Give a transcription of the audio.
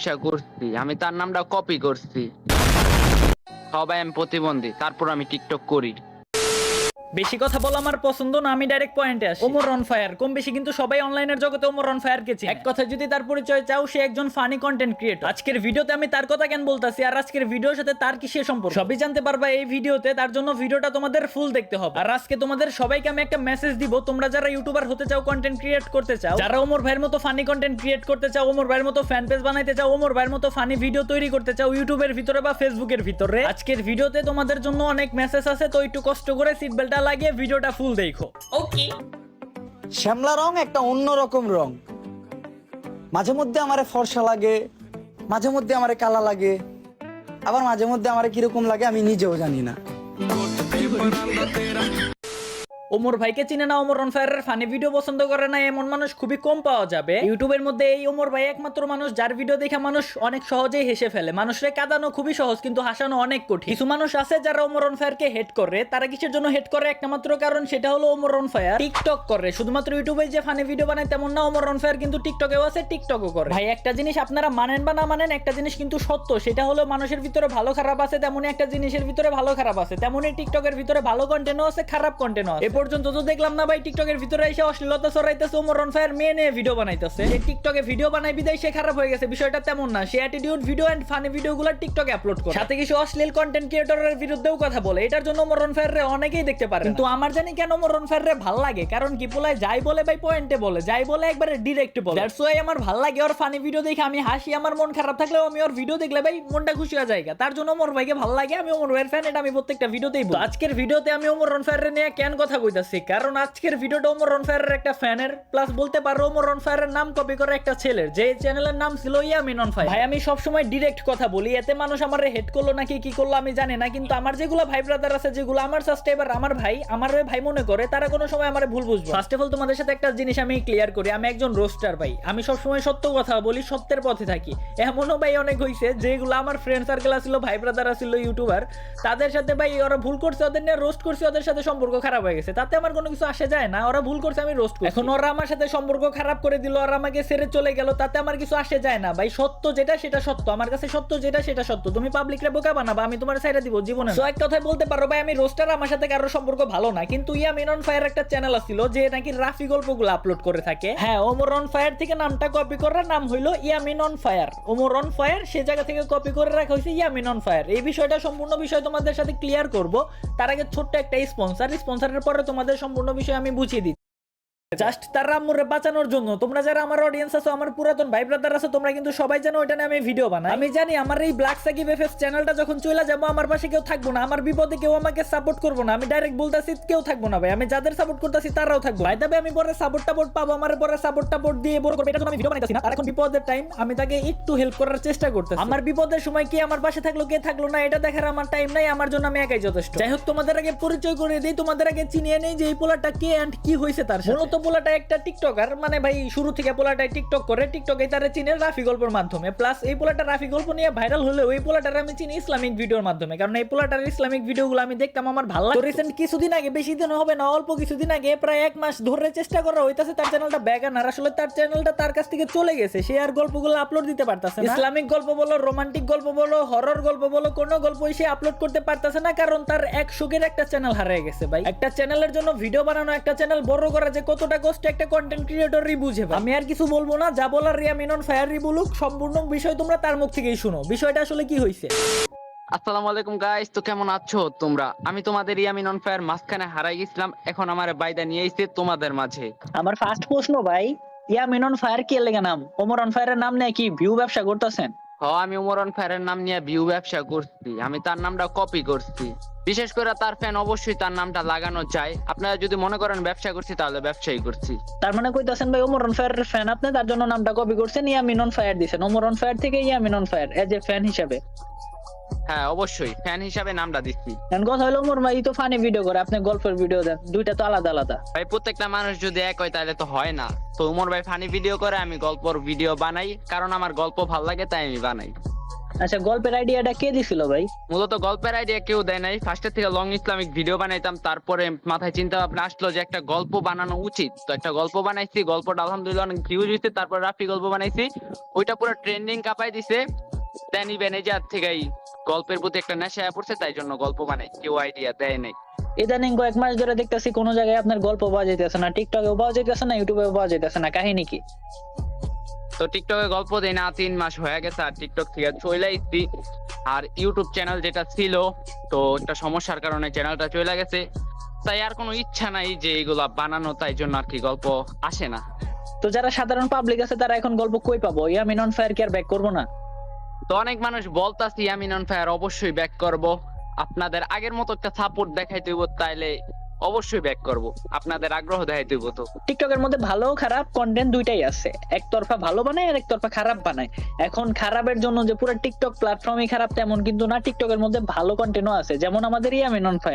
ব্যবসা করছি, আমি তার নামটা কপি করছি। সবাই আমি প্রতিবন্ধী, তারপর আমি টিকটক করি। বেশি কথা বলা আমার পছন্দ না, আমি ডাইরেক্ট পয়েন্টে আসি। ওমর অন ফায়ার কম বেশি কিন্তু সবাই অনলাইনের জগতে ওমর অন ফায়ার কে চিনে। এক কথা যদি তার পরিচয় চাও, সে একজন ফানি কন্টেন্ট ক্রিয়েটর। আজকের ভিডিওতে আমি তার কথা কেন বলতাছি আর আজকের ভিডিওর সাথে তার কিসের সম্পর্ক সবই জানতে পারবা এই ভিডিওতে। তার জন্য ভিডিওটা তোমাদের ফুল দেখতে হবে। আর আজকে তোমাদের সবাইকে আমি একটা মেসেজ দিব, তোমরা যারা ইউটিউবার হতে চাও, কন্টেন্ট ক্রিয়েট করতে চাও, যারা ওমর ভাইয়ের মতো ফানি কন্টেন্ট ক্রিয়েট করতে চাও, ওমর ভাইয়ের মতো ফ্যান পেজ বানাইতে চাও, ওমর ভাইয়ের মতো ফানি ভিডিও তৈরি করতে চাও ইউটিউবের ভিতরে বা ফেসবুকের ভিতরে, আজকের ভিডিওতে তোমাদের জন্য অনেক মেসেজ আছে। তো একটু কষ্ট করে সিট বেল্টটা লাগিয়ে ভিডিওটা ফুল দেখো। ওকে। শ্যামলা রং একটা অন্যরকম রং। মাঝে মধ্যে আমারে ফর্সা লাগে, মাঝে মধ্যে আমারে কালা লাগে, আবার মাঝে মধ্যে আমারে কিরকম লাগে আমি নিজেও জানি না। ওমর ভাইকে চিনে না, ওমর অন ফায়ারের ফানি ভিডিও পছন্দ করে না এমন মানুষ খুবই কম পাওয়া যাবে ইউটিউবের মধ্যে। এই ওমর ভাই একমাত্র মানুষ যার ভিডিও দেখে মানুষ অনেক সহজেই হেসে ফেলে। মানুষরে কাঁদানো খুবই সহজ, কিন্তু হাসানো অনেক কঠিন। কিছু মানুষ আছে যারা ওমর অন ফায়ারকে হেট করে। তারা কিসের জন্য হেট করে? একটা মাত্র কারণ, সেটা হলো ওমর অন ফায়ার টিকটক করে। শুধুমাত্র ইউটিউবে যে ফানি ভিডিও বানায় তেমন না, ওমর অন ফায়ার কিন্তু টিকটকেও আছে, টিকটকও করে। ভাই একটা জিনিস আপনারা মানেন বা না মানেন, একটা জিনিস কিন্তু সত্য, সেটা হলো মানুষের ভিতরে ভালো খারাপ আছে, তেমনই একটা জিনিসের ভিতরে ভালো খারাপ আছে। তেমনই টিকটকের ভিতরে ভালো কন্টেন্টও আছে, খারাপ কন্টেন্টও আছে। এ পর্যন্ত তো দেখলাম না ভাই টিকটকের ভিতরে এসে অশ্লীলতা ছড়াইতেছে, ওমর অন ফায়ার মেয়ে নিয়ে ভিডিও বানাইতেছে। সে টিকটকে ভিডিও বানাই বিদায় সে খারাপ হয়ে গেছে, বিষয়টা তেমন না। সে অ্যাটিটিউড ভিডিও এন্ড ফানি ভিডিওগুলো টিকটকে আপলোড করে, সাথে কিছু অশ্লীল কন্টেন্ট ক্রিয়েটরের বিরুদ্ধেও কথা বলে। এটার জন্য ওমর অন ফায়ার রে অনেকেই দেখতে পারে, কিন্তু আমার জানি কেন ওমর অন ফায়ার রে ভাল লাগে। কারণ কি, পোলায় যাই বলে ভাই পয়েন্টে বলে, যাই বলে একবারে ডিরেক্ট বলে। দ্যাটস ওয়াই আমার ভাল লাগে ওর ফানি ভিডিও দেখে। আমি হাসি, আমার মন খারাপ থাকলেও আমি ওর ভিডিও দেখলে ভাই মনটা খুশি হয়ে যায়। তার জন্য ওমর ভাইকে ভাল লাগে। আমি ওমর ভাইয়ের ফ্যান, এটা আমি প্রত্যেকটা ভিডিওতেই বলি। আজকের ভিডিওতে আমি ওমর অন ফায়ার নিয়ে কেন কথা কইতাছি, কারণ আজকের ভিডিওটা ওমর অন ফায়ারের একটা ফ্যানের, প্লাস বলতে পারো ওমর অন ফায়ারের নাম কপি করে একটা ছেলের, যে চ্যানেলের নাম ছিল ইয়ামিন অন ফায়ার। ভাই আমি সবসময় ডিরেক্ট কথা বলি, এতে মানুষ আমারে হেট করলো নাকি কি করলো আমি জানি না, কিন্তু আমার যেগুলো ভাই ব্রাদার আছে, যেগুলো আমার সাবস্ক্রাইবার, আমার ভাই, আমার ভাই মনে করে, তারা কোনো সময় আমারে ভুল বুঝবে। ফার্স্ট অফ অল তোমাদের সাথে একটা জিনিস আমি ক্লিয়ার করি, আমি একজন রোস্টার ভাই। আমি সবসময় সত্য কথা বলি, সত্যের পথে থাকি। এমনও ভাই অনেক হইছে যেগুলো আমার ফ্রেন্ড সার্কেল ছিল, ভাই ব্রাদার ছিল ইউটিউবার, তাদের সাথে ভাই ওরা ভুল করছে, ওদের নিয়ে রোস্ট করছে, ওদের সাথে সম্পর্ক খারাপ হয়ে গেছে। তাতে আমার কোনো কিছু আসে যায় না। ওরা ভুল করছে, আমি রোস্ট করছি। এখন ওরা আমার সাথে সম্পর্ক খারাপ করে দিল, ওরা আমাকে ছেড়ে চলে গেল, তাতে আমার কিছু আসে যায় না ভাই। সত্য যেটা সেটা সত্য, আমার কাছে সত্য যেটা সেটা সত্য। তুমি পাবলিকরে বোকা বানাবা, আমি তোমার সাইডে দিব জীবনে। সো এক কথায় বলতে পারো ভাই আমি রোস্টার, আমার সাথে কারোর সম্পর্ক ভালো না। কিন্তু ইয়ামিন অন ফায়ার একটা চ্যানেল ছিল যে নাকি রাফি গল্পগুলো আপলোড করে থাকে। হ্যাঁ, ওমর অন ফায়ার থেকে নামটা কপি করে নাম হইলো Yamin on fire. Omar on fire সে জায়গা থেকে কপি করে রাখা হয়েছে ইয়ামিন অন ফায়ার। এই বিষয়টা সম্পূর্ণ বিষয় তোমাদের সাথে ক্লিয়ার করব। তার আগে ছোট্ট একটা স্পন্সরের পরে তোমাদের সম্পূর্ণ বিষয় আমি বুঝিয়ে দিই। জাস্ট তার আম্মুরে বাঁচানোর জন্য। তোমরা যারা আমার অডিয়েন্স আছো, আমার পুরাতন ভাই ব্রাদার আছো, তোমরা কিন্তু সবাই জানো ওইটা নিয়ে আমি ভিডিও বানাই। আমি জানি আমার এই ব্ল্যাক সাকিব এফএস চ্যানেলটা যখন চলে যাবো, আমার পাশে কেউ থাকবো না, আমার বিপদে কেউ আমাকে সাপোর্ট করবো না। আমি ডাইরেক্ট বলতাছি কেউ থাকবো না ভাই। আমি যাদের সাপোর্ট করতেছি তারাও থাকবো ভাই। তবে আমি পরে সাপোর্ট পাবো, আমার পরে সাপোর্ট দিয়ে বড় করবে, এটা জন্য আমি ভিডিও বানাইতাছি না। আর এখন বিপদের টাইম, আমি তাকে একটু হেল্প করার চেষ্টা করতেছি। আমার বিপদের সময় কে আমার পাশে থাকলো কে থাকলো না এটা দেখার আমার টাইম নাই, আমার জন্য আমি একাই যথেষ্ট। যাই হোক, তোমাদের আগে পরিচয় করে দিই, তোমাদের আগে চিনিয়ে নেই যে এই পোলাটা কে এন্ড কি হয়েছে তার সাথে। মূলত পোলাটা একটা টিকটকার, মানে ভাই শুরু থেকে পোলাটাই টিকটক করে, টিকটকে তারা চিনে রাফি গল্পের মাধ্যমে। প্লাস এই পোলাটা রাফি গল্প নিয়ে ভাইরাল হলেও এই পোলাটার আমি চিনি ইসলামিক ভিডিওর মাধ্যমে, কারণ এই পোলাটার ইসলামিক ভিডিওগুলো আমি দেখতাম, আমার ভালো লাগতো। রিসেন্ট কিছুদিন আগে, বেশি দিন হবে না, অল্প কিছুদিন আগে, প্রায় 1 মাস ধরে চেষ্টা করা হইতাছে তার চ্যানেলটা ব্যাগানার। আসলে তার চ্যানেলটা তার কাছ থেকে চলে গেছে, সে আর গল্পগুলো আপলোড দিতে পারতাছে না। ইসলামিক গল্প বলো, রোমান্টিক গল্প বলো, হরর গল্প বলো, কোনো গল্পই সে আপলোড করতে পারতাছে না, কারণ তার এক সুখের একটা চ্যানেল হারিয়ে গেছে ভাই। একটা চ্যানেলের জন্য ভিডিও বানানো, একটা চ্যানেল বড় করা যে কতটা কষ্ট একটা কন্টেন্ট ক্রিয়েটরই বুঝে। আমি আর কিছু বলবো না, যা বলার ইয়ামিন অন ফায়ারই বলুক, সম্পূর্ণ বিষয় তোমরা তার মুখ থেকেই শুনো। বিষয়টা আসলে কি হয়েছে। আসসালামু আলাইকুম গাইস, তো কেমন আছো তোমরা? আমি তোমাদের ইয়ামিন অন ফায়ার মাঝখানে হারাই গেছিলাম, এখন আমার বাইদা নিয়ে এসেছে তোমাদের মাঝে। আমার ফার্স্ট প্রশ্ন ভাই, ইয়ামিন অন ফায়ার কি লেগে নাম? ওমর অন ফায়ারের নাম নিয়ে কি ভিউ ব্যবসা করতেছেন? আমি ওমর অন ফায়ারের নাম নিয়ে ভিউ ব্যবসা করছি, আমি তার নামটা কপি করছি। বিশেষ করে তার ফ্যান অবশ্যই তার নামটা লাগানো চাই। আপনারা যদি মনে করেন ব্যবসা করছি, তাহলে ব্যবসাই করছি। তার মানে কইতাছেন ভাই ওমর অন ফায়ারের ফ্যান আপনি, তার জন্য নামটা কপি করছেন, ইয়ামিন অন ফায়ার দিবেন। ওমর অন ফায়ার থেকে Yamin on fire as a fan হিসেবে। হ্যাঁ অবশ্যই ফ্যান হিসাবে নামটা দিচ্ছি। এখন কথা হলো ওমর ভাই তো ফানি ভিডিও করে, আপনি গল্পের ভিডিও দেন, দুইটা তো আলাদা আলাদা। ভাই প্রত্যেকটা মানুষ যদি এক হয় তাহলে তো হয় না। তো ওমর ভাই ফানি ভিডিও করে, আমি গল্পর ভিডিও বানাই, কারণ আমার গল্প ভালো লাগে তাই আমি বানাই। আচ্ছা, গল্পের আইডিয়াটা কে দিছিল ভাই? মূলত গল্পের আইডিয়া কেউ দেয় নাই, ফার্স্টের থেকে লং ইসলামিক ভিডিও বানাইতাম, তারপরে মাথায় চিন্তা ভাবনা আসলো যে একটা গল্প বানানো উচিত, তো একটা গল্প বানাইছি, গল্পটা আলহামদুলিল্লাহ অনেক ভিউজ হয়েছে, তারপর রাফি গল্প বানাইছি, ওইটা পুরো ট্রেন্ডিং কাঁপাই দিছে, দেন ইভেন এই যে আজ থেকেই গল্পের প্রতি একটা নেশা পড়ছে, তাই জন্য গল্প বানাই, কেউ আইডিয়া দেয় নাই। ইদানিং কয়েক মাস ধরে দেখতেছি কোনো জায়গায় আপনার গল্প পাওয়া যাইতেছে না, টিকটকেও পাওয়া যাইতেছে না, ইউটিউবেও পাওয়া যাইতেছে না, কাহিনী কি? তো টিকটকে গল্প দেই না, 3 মাস হয়ে গেছে, আর টিকটক থেকে চলে আইছি। আর ইউটিউব চ্যানেল যেটা ছিল, তো একটা সমস্যার কারণে চ্যানেলটা চলে গেছে, তাই আর কোনো ইচ্ছা নাই যে এগুলা বানানো, তাই জন্য আর কি গল্প আসে না। তো যারা সাধারণ পাবলিক আছে তারা এখন গল্প কই পাবো? ইয়ামিন অন ফায়ার কি আর ব্যাক করবো না? তো অনেক মানুষ বলতাছি ইয়ামিন অন ফায়ার অবশ্যই ব্যাক করব, আপনাদের আগের মতো একটা সাপোর্ট দেখাইতে হইব, তাইলে অবশ্যই ব্যাক করব, আপনাদের আগ্রহ দেখাইতে হইব। তো টিকটকের মধ্যে ভালো খারাপ কন্টেন্ট দুইটাই আছে, একতরফা ভালো বানায় আর একতরফা খারাপ বানায়। এখন খারাপের জন্য যে পুরো টিকটক প্ল্যাটফর্মই খারাপ তেমন কিন্তু না, টিকটকের মধ্যে ভালো কন্টেন্টও আছে, যেমন আমাদের ইয়ামিন অন ফায়ার।